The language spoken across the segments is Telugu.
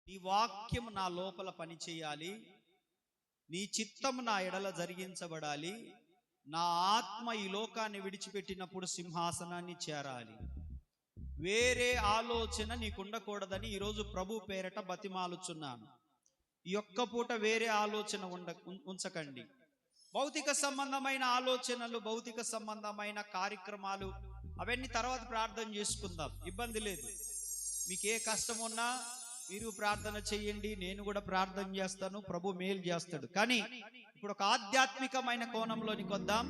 నీ వాక్యం నా లోపల పని చేయాలి, నీ చిత్తం నా ఎడల జరిగించబడాలి, నా ఆత్మ ఈ లోకాన్ని విడిచిపెట్టినప్పుడు సింహాసనాన్ని చేరాలి. వేరే ఆలోచన నీకుండకూడదని ఈరోజు ప్రభు పేరట బతిమాలుచున్నాను. ఈ ఒక్క పూట వేరే ఆలోచన ఉంచకండి. భౌతిక సంబంధమైన ఆలోచనలు, భౌతిక సంబంధమైన కార్యక్రమాలు అవన్నీ తర్వాత ప్రార్థన చేసుకుందాం, ఇబ్బంది లేదు. మీకు ఏ కష్టం ఉన్నా మీరు ప్రార్థన చేయండి, నేను కూడా ప్రార్థన చేస్తాను, ప్రభు మేలు చేస్తాడు. కానీ ఇప్పుడు ఒక ఆధ్యాత్మికమైన కోణంలోనికి వద్దాం.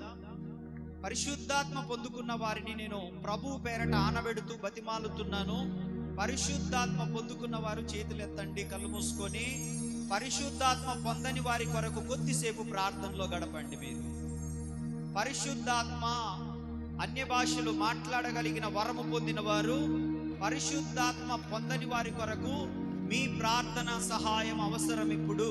పరిశుద్ధాత్మ పొందుకున్న వారిని నేను ప్రభు పేరట ఆనబెడుతూ బతిమాలుతున్నాను. పరిశుద్ధాత్మ పొందుకున్న వారు చేతులు ఎత్తండి, కళ్ళు మూసుకొని. పరిశుద్ధాత్మ పొందని వారి కొరకు కొద్దిసేపు ప్రార్థనలో గడపండి. మీరు పరిశుద్ధాత్మ అన్య భాషలు మాట్లాడగలిగిన వరము పొందిన వారు, పరిశుద్ధాత్మ పొందని వారి కొరకు మీ ప్రార్థన సహాయం అవసరం. ఇప్పుడు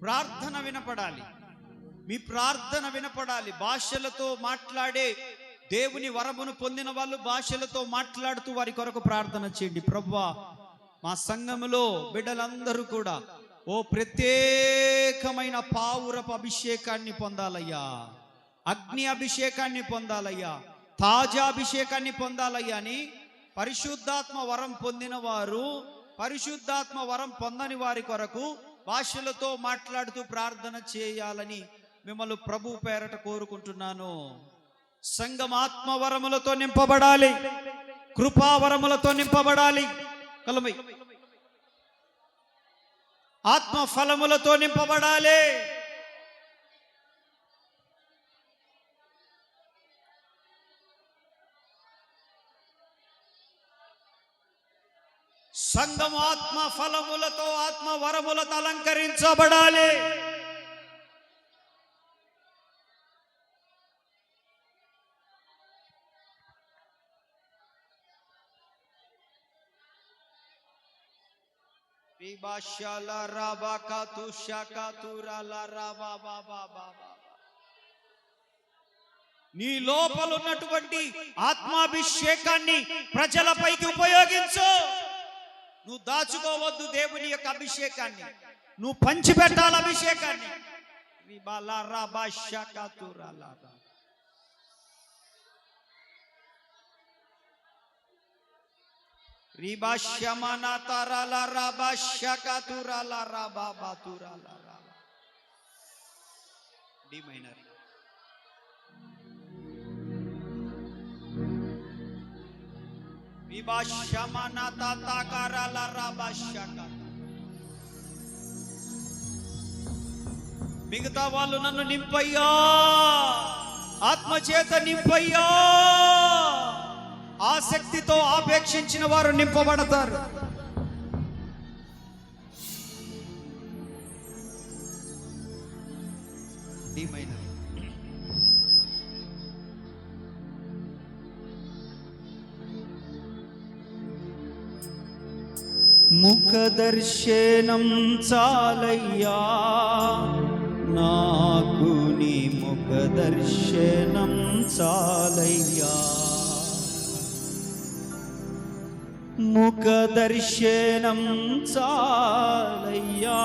ప్రార్థన వినపడాలి, మీ ప్రార్థన వినపడాలి. భాషలతో మాట్లాడే దేవుని వరమును పొందిన వాళ్ళు భాషలతో మాట్లాడుతూ వారి కొరకు ప్రార్థన చేయండి. ప్రభువా, మా సంఘములో బిడ్డలందరూ కూడా ఓ ప్రత్యేకమైన పావురపు అభిషేకాన్ని పొందాలయ్యా, అగ్ని అభిషేకాన్ని పొందాలయ్యా, తాజా అభిషేకాన్ని పొందాలయ్యా అని పరిశుద్ధాత్మ వరం పొందిన వారు, పరిశుద్ధాత్మ వరం పొందని వారి కొరకు భాషలతో మాట్లాడుతూ ప్రార్థన చేయాలని మిమ్మల్ని ప్రభు పేరట కోరుకుంటున్నాను. సంఘం ఆత్మవరములతో నింపబడాలి, కృపావరములతో నింపబడాలి, కలమై ఆత్మ ఫలములతో నింపబడాలి. సంఘం ఆత్మ ఫలములతో, ఆత్మ వరములతో అలంకరించబడాలి. నీ లోపల ఉన్నటువంటి ఆత్మాభిషేకాన్ని ప్రజలపైకి ఉపయోగించు. నువ్వు దాచుకోవద్దు దేవుని యొక్క అభిషేకాన్ని, నువ్వు పంచిపెట్టాలి అభిషేకాన్ని. డి మైనర్. మిగతా వాళ్ళు నన్ను నింపయ్యా, ఆత్మచేత నింపయ్యా, ఆసక్తితో ఆపేక్షించిన వారు నింపబడతారు. ముఖదర్శనం చాలయ్యా నాకు, నీ ముఖదర్శనం చాలయ్యా, ముఖదర్శనం చాలయ్యా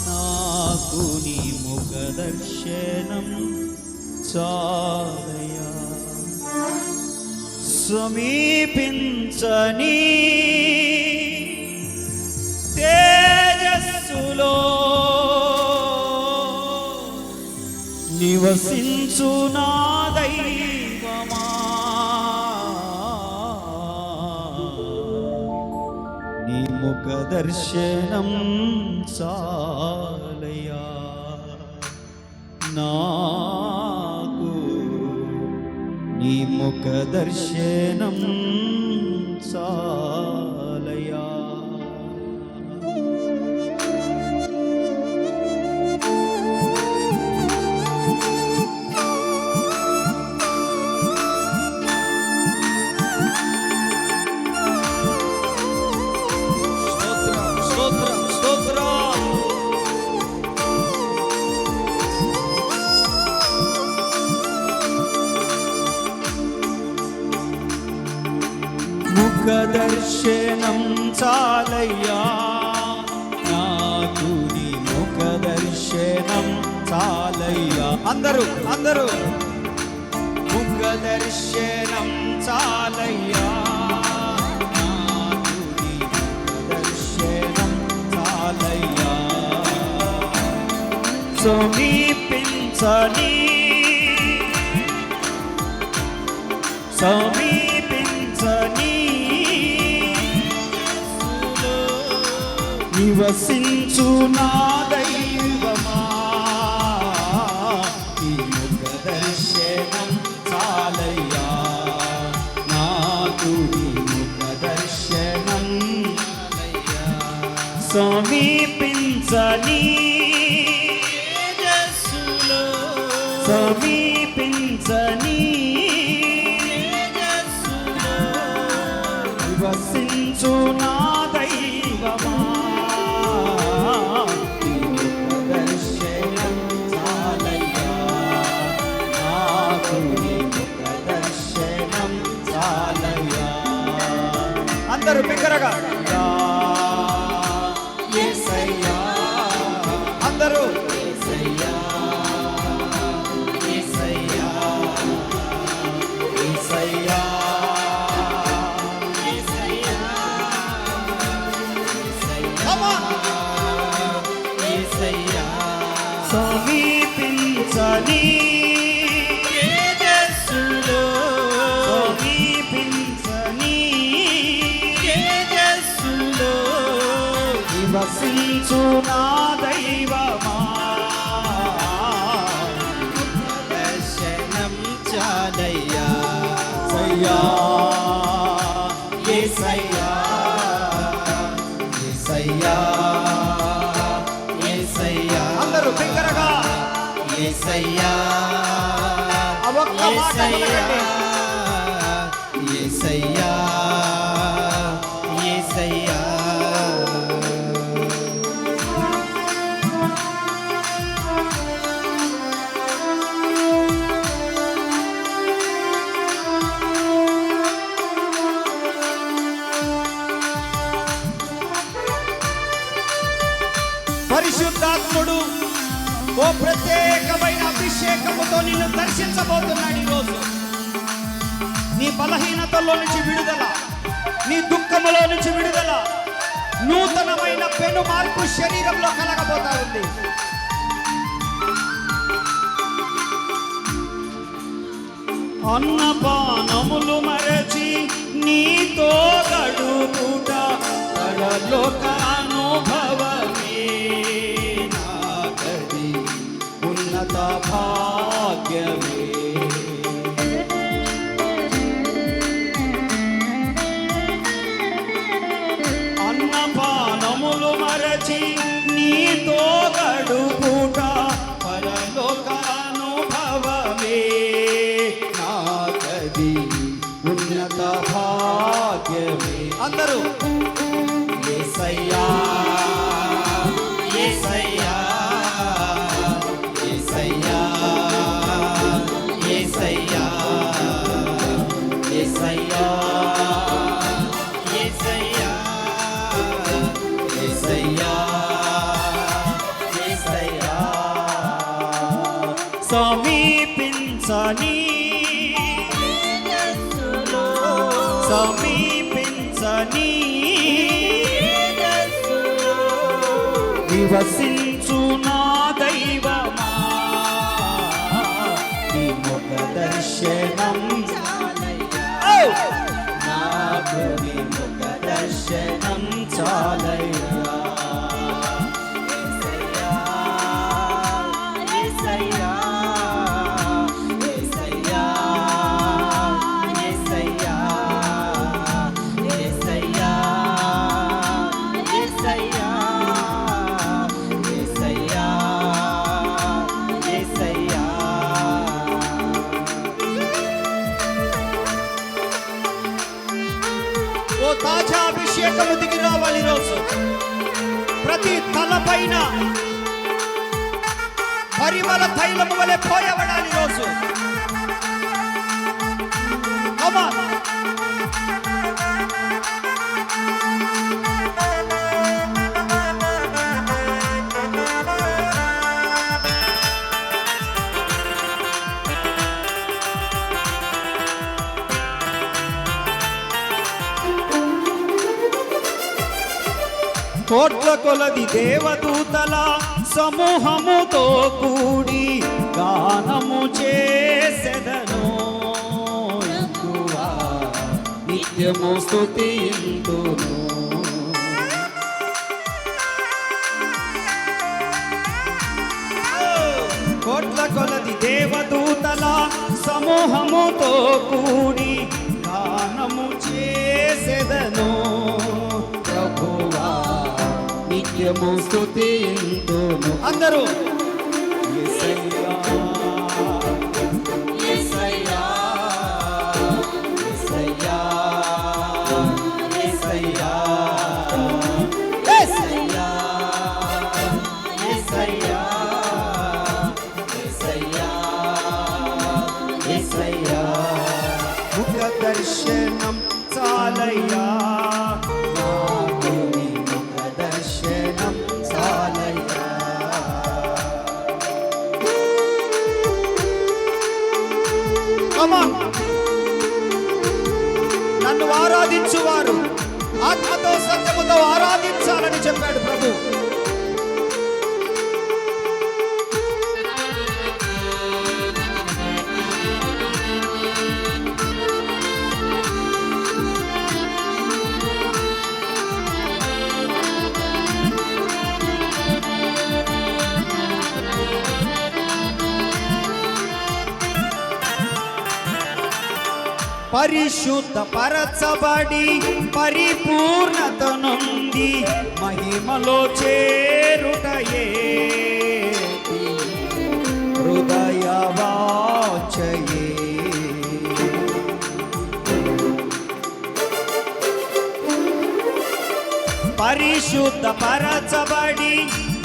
నాకు, నీ ముఖదర్శనం చాలయ్యా. సమీపించని తేజస్సులో నివసించు నా దైవమా, నీ ముఖ దర్శనం చాలయ్యా నాకు, నీ ముఖ దర్శనం చాలయ్యా. దర్శనం చాలయ్యా, నాకు నీ ముఖ దర్శనం చాలయ్యా. అందరూ ముఖ దర్శనం చాలయ్యా, నాకు నీ ముఖ దర్శనం చాలయ్యా. సమీపించని నివసించు నా దైవమా, నీ ముఖ దర్శనం చాలయ్యా, నాకు నీ ముఖ దర్శనం. సమీపించని నివసించు నా దైవమా, నీ ముఖ దర్శనం చాలయ్యా, నాకు నీ ముఖ దర్శనం చాలయ్యా. అందరూ బిగ్గరగా యేసయ్యా, అందరూ యేసయ్యా, యేసయ్యా, యేసయ్యా, సమీపించని తేజస్సులో, సమీపించని తేజస్సులో నివసించు నా దైవమా, దర్శనం చాలయ్యా. సయ్యా యేసయ్యా, యేసయ్యా, యేసయ్యా, అందరూ బిగ్గరగా యేసయ్యా, యేసయ్యా, యేసయ్యా, యేసయ్యా. పరిశుద్ధాత్ముడు ఓ ప్రత్యేకమైన అభిషేకముతో నిన్ను దర్శించబోతున్నాడు. ఈరోజు నీ బలహీనతలో నుంచి విడుదల, నీ దుఃఖములో నుంచి విడుదల, నూతనమైన పెను మార్పు శరీరంలో కలగబోతా ఉంది. అన్నపానములు మరచి నీతో గడుపుట పరలోక అనుభవమే, నాకది ఉన్నత భాగ్యమే. అన్నపానములు మరచి నీతో గడుపుట పరలోక అనుభవమే, నాకది ఉన్నత భాగ్యమే. అందరూ యేసయ్యా, యేసయ్యా, యేసయ్యా, యేసయ్యా, యేసయ్యా, యేసయ్యా, యేసయ్యా, యేసయ్యా. సమీపించని సమీపించని నివసించు నా దైవమా, నీ ముఖ దర్శనం చాలయ్యా, నాకు నీ ముఖ దర్శనం చాలయ్యా. ఓ తాజా అభిషేకము దిగి రావాలి. రోజు ప్రతి తలపైన పరిమళ తైలము వలె పోయబడాలి. రోజు Come on. కోట్ల కొలది దేవదూతల సమూహముతో కూడి గానము చేసెదను, నిత్యము స్తుతింతును. కోట్ల కొలది దేవదూతల సమూహముతో కూడి గానము చేసెదను, ప్రభువా నిత్యము స్తుతింతును. అందరూ యేసయ్యా యేసయ్యా యేసయ్యా యేసయ్యా యేసయ్యా యేసయ్యా యేసయ్యా యేసయ్యా ముఖ దర్శనం చాలయ్యా, నాకు నీ ముఖ దర్శనం చాలయ్యా. నన్ను ఆరాధించువారు ఆత్మతో సత్యముతో ఆరాధించాలని చెప్పాడు ప్రభు. పరిశుద్ధ పరచబడి పరిపూర్ణత నుండి మహిమలో చేరుటయే హృదయ వాంఛయే. పరిశుద్ధ పరచబడి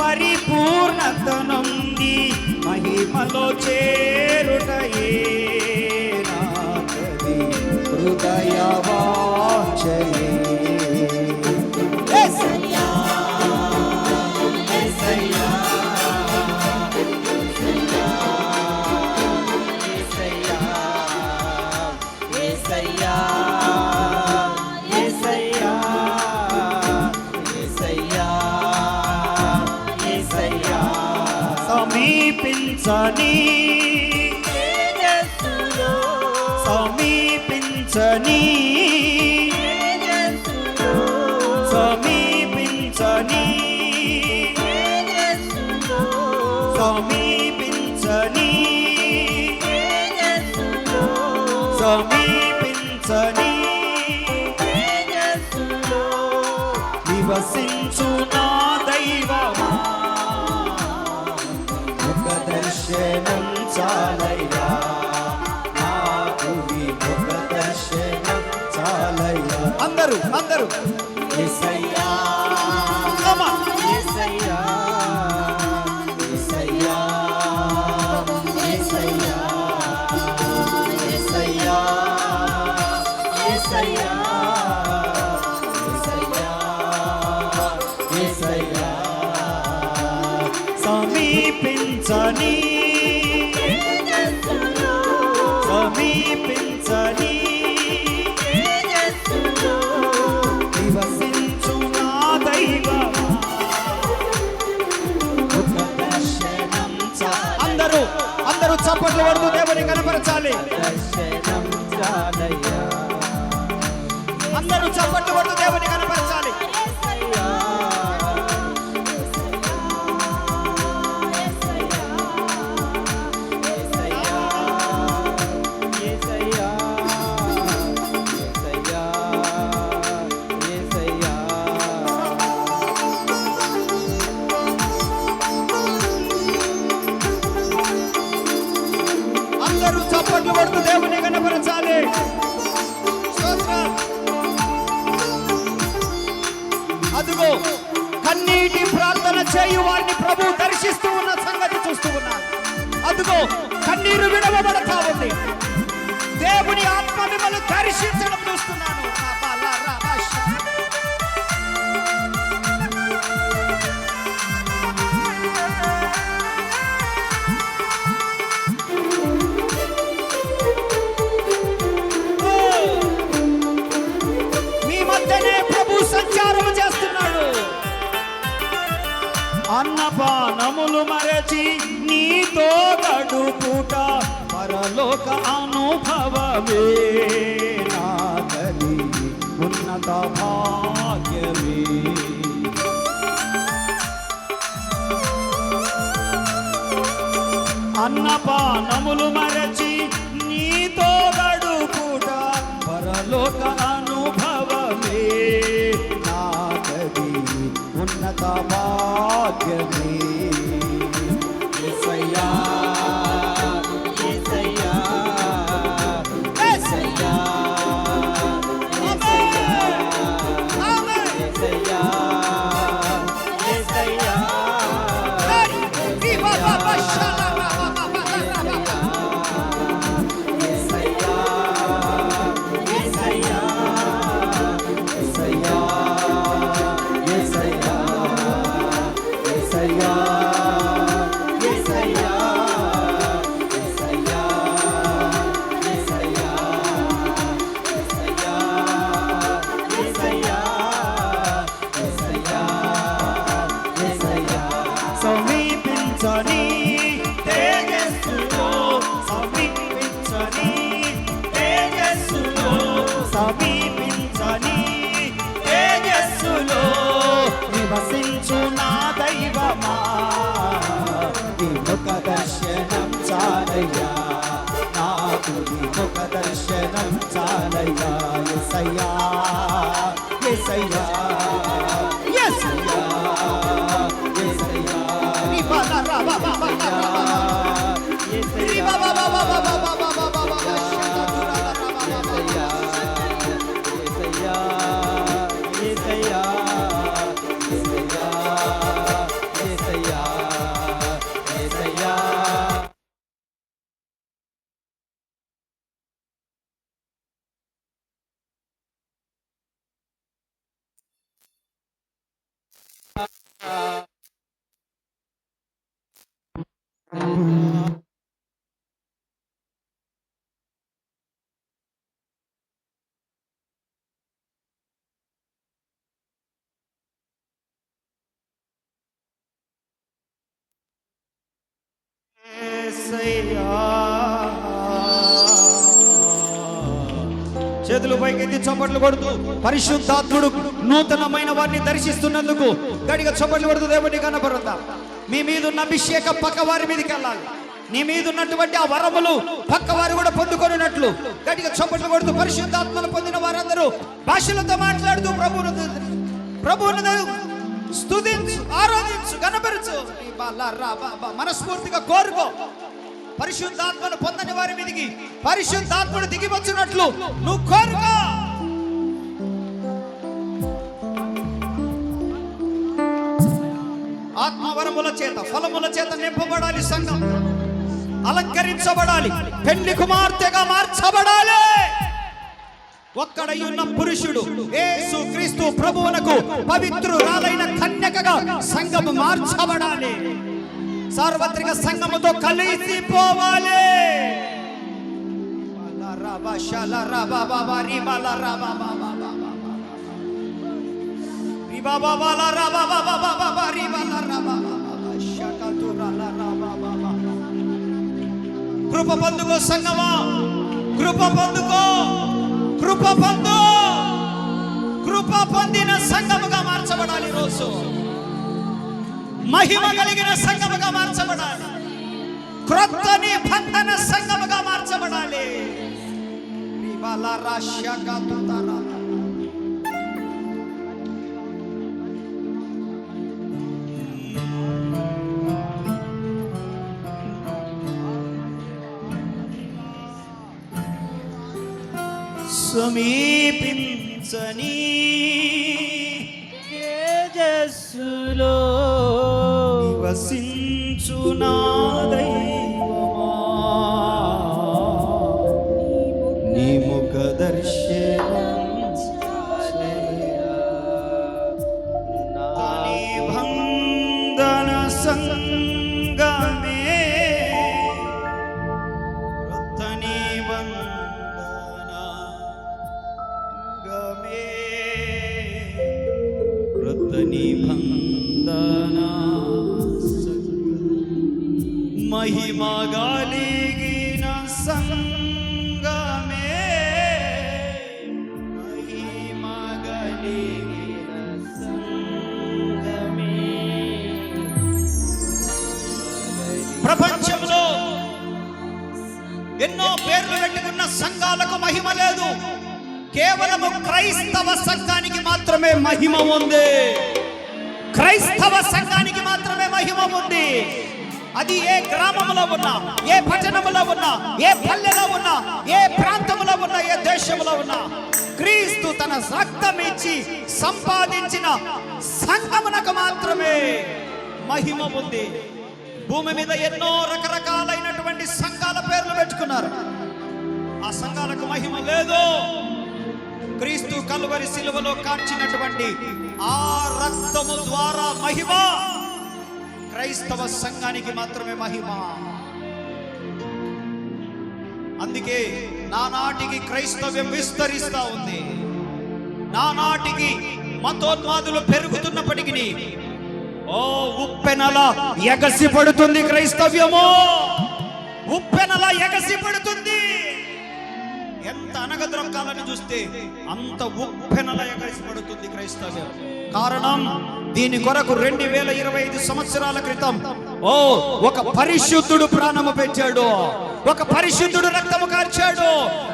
పరిపూర్ణత నుండి మహిమలో చేరుటయే హృదయ వాంఛయే. యేసయ్యా యేసయ్యా యేసయ్యా యేసయ్యా యేసయ్యా యేసయ్యా యేసయ్యా సమీపించని సమీపించని సమీపించని సమీపించని సమీపించని నివసించు నా దైవమా, ముఖ దర్శనం చాలయ్యా, అందరూ అందరూ యేసయ్యా యేసయ్యా యేసయ్యా యేసయ్యా యేసయ్యా యేసయ్యా యేసయ్యా సమీపించని సమీపించని నివసించు నా దైవమా, ముఖ దర్శనం అందరూ అందరూ చప్పట్లు కొడుతూ దేవుని కనపరచాలి. అందరూ చప్పట్లు కొడుతూ దేవుని కనపరచాలి. చప్పట్లు కొడుతూ దేవుని కనపరచాలి. అదిగో కన్నీటి ప్రార్థన చేయు వారిని ప్రభు దర్శిస్తూ ఉన్న సంగతి చూస్తూ ఉన్నాను. అదిగో కన్నీరు విడవబడతా ఉంది. దేవుని ఆత్మ మిమ్మల్ని దర్శించడం చూస్తున్నాను. సంచారం చేస్తున్నాడు. పాపములు మరచి నీతో గడుపుట పరలోక అనుభవమే నాగలి ఉన్నత భాగ్యమే. అన్నపానములు మరచి నీతో గడుపుట పరలోక అనుభవమే నాగలి ఉన్నత భాగ్యమే. యేసయ్యా యేసయ్యా యేసయ్యా యేసయ్యా యేసయ్యా సమీపించని తేజస్సులో సమీపించని తేజస్సులో సమీపించని తేజస్సులో నివసించు నా దైవమా నీ ముఖ దర్శనం చాలయ్యా నాకు నీ ముఖ దర్శనం చాలయ్యా. యేసయ్యా యేసయ్యా యేసయ్యా చేతులు పైకెత్తి చప్పట్లు కొడుతూ పరిశుద్ధాత్ముడు నూతనమైన వారిని దర్శిస్తున్నందుకు గడిగా చప్పట్లు కొడుతూ దేవుని కనపడతా. మీ మీద ఉన్న అభిషేకం పక్క వారి మీదకి వెళ్ళాలి. నీ మీద ఉన్నటువంటి ఆ వరములు పక్క వారు కూడా పొందుకొనినట్లు గడిగా చప్పట్లు కొడుతూ పరిశుద్ధాత్మను పొందిన వారందరూ భాషలతో మాట్లాడుతూ ప్రభువును స్తుతించు, ఆరాధించు, కనపరచు. మనస్ఫూర్తిగా కోరుకో. పరిశుద్ధాత్మను పొందని వారి మీదికి పరిశుద్ధాత్మను దిగివచ్చునట్లు నువ్వు కోరుకో. ఆత్మవరముల చేత ఫలముల చేత నింపబడాలి. సంఘం అలంకరించబడాలి. పెళ్లి కుమార్తెగా మార్చబడాలి. ఒక్కడయున్న పురుషుడు యేసు క్రీస్తు ప్రభువునకు పవిత్రురాలైన కన్యకగా సంఘము మార్చబడాలి. సార్వత్రిక సంఘముతో కలిసిపోవాలి. కృప పొందుకో సంఘమా, కృప పొందుకో, కృప పొందు. కృప పొందిన సంఘముగా మార్చబడాలి. రోజు మహిమ కలిగిన సంఘముగా మార్చబడాలి. క్రొత్త నిబంధన సంఘముగా మార్చబడాలి. సమీపించని తేజస్సులో నివసించు నా దైవమా నీ ముఖ దర్శనం నిబంధన సంగమే కృత నిబంధన గమే కృత నిబంధన సంగమే మహిమ కలిగిన సంగమే, మహిమ కలిగిన సంగమే. ప్రపంచంలో ఎన్నో పేర్లు పెట్టుకున్న సంఘాలకు మహిమ లేదు. కేవలము క్రైస్తవ సంఘానికి మాత్రమే మహిమ ఉంది. క్రైస్తవ సంఘానికి మాత్రమే మహిమ ఉంది. అది ఏ గ్రామంలో ఉన్నా, ఏ పట్టణంలో ఉన్నా, ఏ పల్లెలో ఉన్నా, ఏ ప్రాంతంలో ఉన్నా, ఏ దేశంలో ఉన్నా, క్రీస్తు తన రక్తం ఇచ్చి సంపాదించిన సంఘమునకు మాత్రమే మహిమ ఉంది. భూమి మీద ఎన్నో రకరకాలైనటువంటి సంఘాల పేర్లు పెట్టుకున్నారు. ఆ సంఘాలకు మహిమ లేదు. క్రీస్తు కల్వరి శిలువలో కార్చినటువంటి ఆ రక్తము ద్వారా మహిమ క్రైస్తవ సంఘానికి మాత్రమే మహిమ. అందుకే నానాటికి క్రైస్తవ్యం విస్తరిస్తా ఉంది. నానాటికి మతోన్మాదులు పెరుగుతున్నప్పటికీ ఓ ఉప్పెనలా ఎగసి పడుతుంది క్రైస్తవ్యము. ఉప్పెనలా ఎగసి పడుతుంది. ఎంత అనగద్రొక్కాలని చూస్తే అంత ఉప్పెనలా ఎగసి పడుతుంది క్రైస్తవ్యం. కారణం, దీని కొరకు 2025 సంవత్సరాల క్రితం ఒక పరిశుద్ధుడు ప్రాణము పెట్టాడు. ఒక పరిశుద్ధుడు రక్తము కార్చాడు.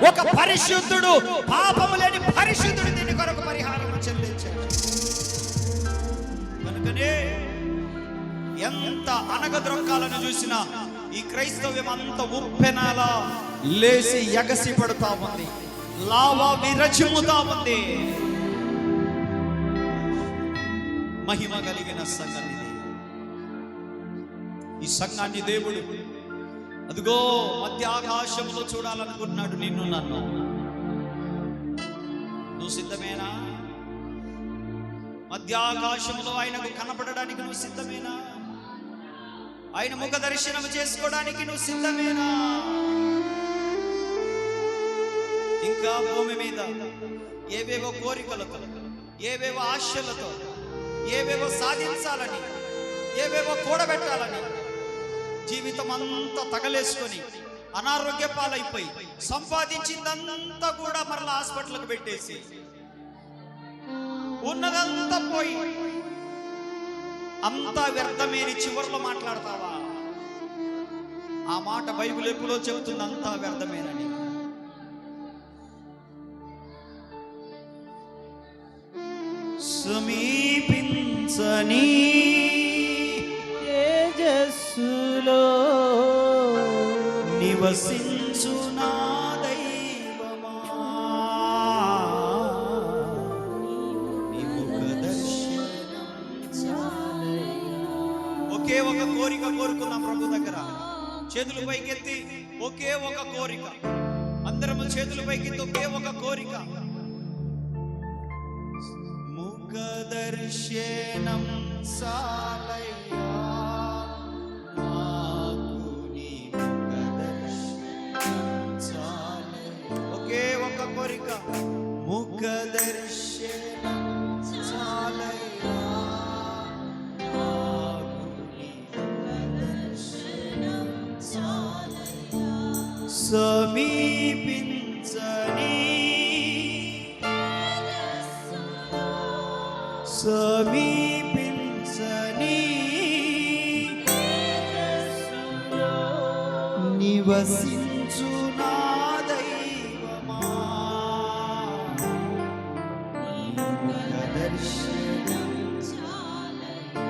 ఒక పరిశుద్ధుడు, పాపము లేని పరిశుద్ధుడు దీని కొరకు పరిహారం చెల్లించాడు. కనుకనే ఎంత అనగద్రొక్కాలని చూసినా ఈ క్రైస్తవ్యం అంత ఉప్పెనలా లేచి ఎగసి పడుతా ఉంది. లావా విరచిమ్ముతా ఉంది. మహిమ కలిగిన సంఘం ఇది. ఈ సంఘాన్ని దేవుడు అదిగో మధ్య ఆకాశంలో చూడాలనుకుంటున్నాడు. నిన్ను నన్ను. నువ్వు సిద్ధమేనా? మధ్య ఆకాశంలో ఆయనకు కనపడడానికి నువ్వు సిద్ధమేనా? ఆయన ముఖ దర్శనం చేసుకోవడానికి నువ్వు సిద్ధమేనా? ఇంకా భూమి మీద ఏవేవో కోరికలతో, ఏవేవో ఆశలతో, ఏవేవో సాధించాలని, ఏవేవో కూడబెట్టాలని జీవితం అంతా తగలేసుకొని అనారోగ్య పాలైపోయి సంపాదించిందంతా కూడా మరలా హాస్పిటల్కి పెట్టేసి ఉన్నదంతా పోయి అంతా వ్యర్థమేని చివరిలో మాట్లాడతావా? ఆ మాట బైబిల్ ఎప్పుడో చెబుతుంది, అంతా వ్యర్థమేనని. సమీపించని తేజస్సులో నివసించు నా దైవమా, నీ ముఖ దర్శనం చాలయ్యా. ఒకే ఒక కోరిక కోరుకున్నాం ప్రభు దగ్గర. చేతులు పైకెత్తి ఒకే ఒక కోరిక. అందరము చేతులు పైకెత్తి ఒకే ఒక కోరిక. ముఖ దర్శనం చాలయ్యా, నాకు నీ ముఖ దర్శనం చాలయ్యా. ఒకే ఒక కోరిక. ముఖ దర్శనం చాలయ్యా, నాకు నీ ముఖ దర్శనం చాలయ్యా. సమీపించని సమీపించని నివసించు నా దైవమా, నీ ముఖ దర్శనం చాలయ్యా,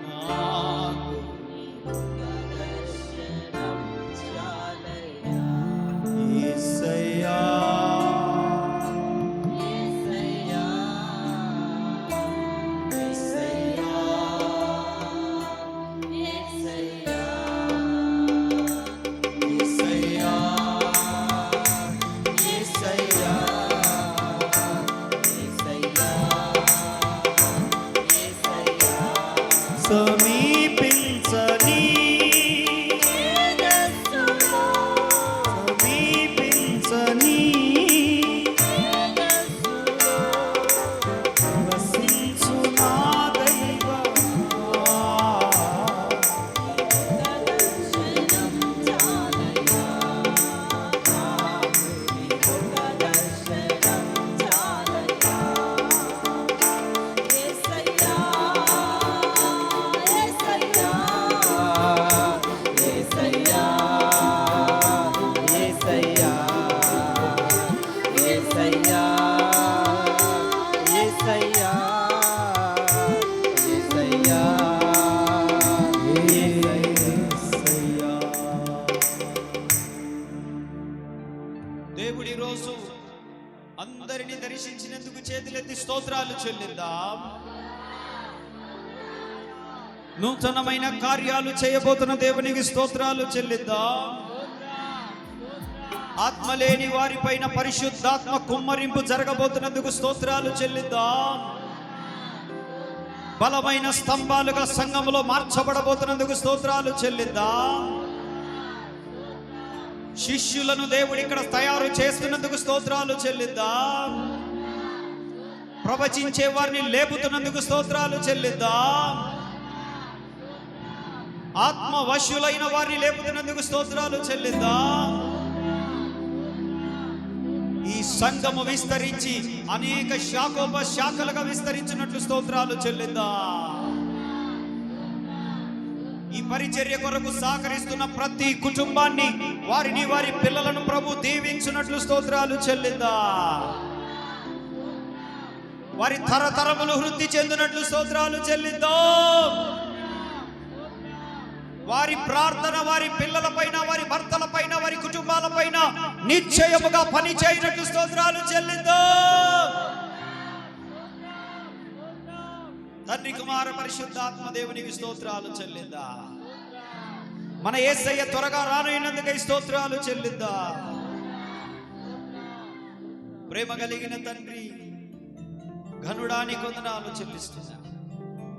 నాకు నీ ముఖ దర్శనం చాలయ్యా. యేసయ్యా చేతులెత్తి స్తోత్రాలు చెల్లిద్దాం. నూతనమైన కార్యాలు చేయబోతున్న దేవునికి స్తోత్రాలు చెల్లిద్దాం. ఆత్మ లేని వారిపైన పరిశుద్ధాత్మ కుమ్మరింపు జరగబోతున్నందుకు స్తోత్రాలు చెల్లిద్దాం. బలమైన స్తంభాలుగా సంఘములో మార్చబడబోతున్నందుకు స్తోత్రాలు చెల్లిద్దాం. శిష్యులను దేవుడు ఇక్కడ తయారు చేస్తున్నందుకు స్తోత్రాలు చెల్లిద్దాం. ప్రవచించే వారిని లేపుతున్నందుకు స్తోత్రాలు చెల్లిద్దాం. ఆత్మ వశులైన వారిని లేపుతున్నందుకు స్తోత్రాలు చెల్లిద్దాం. ఈ సంఘము విస్తరించి అనేక శాఖలుగా విస్తరించినట్లు స్తోత్రాలు చెల్లిద్దాం. ఈ పరిచర్య కొరకు సహకరిస్తున్న ప్రతి కుటుంబాన్ని, వారిని వారి పిల్లలను ప్రభు దీవించినట్లు స్తోత్రాలు చెల్లిద్దాం. వారి తరతరములు వృద్ధి చెందినట్లు స్తోత్రాలు చెల్లిద్దాం. వారి ప్రార్థన వారి పిల్లల పైన, వారి భర్తల పైన, వారి కుటుంబాల పైన నిశ్చయముగా పని చేయనట్లు స్తోత్రాలు చెల్లిద్దాం. తండ్రి కుమార పరిశుద్ధాత్మ దేవునికి స్తోత్రాలు చెల్లిద్దాం. మన యేసయ్య త్వరగా రానున్నందుకై స్తోత్రాలు చెల్లిద్దాం. ప్రేమ కలిగిన తండ్రి, ఘనుడానికి వందనాలు చెల్లిస్తున్నాం.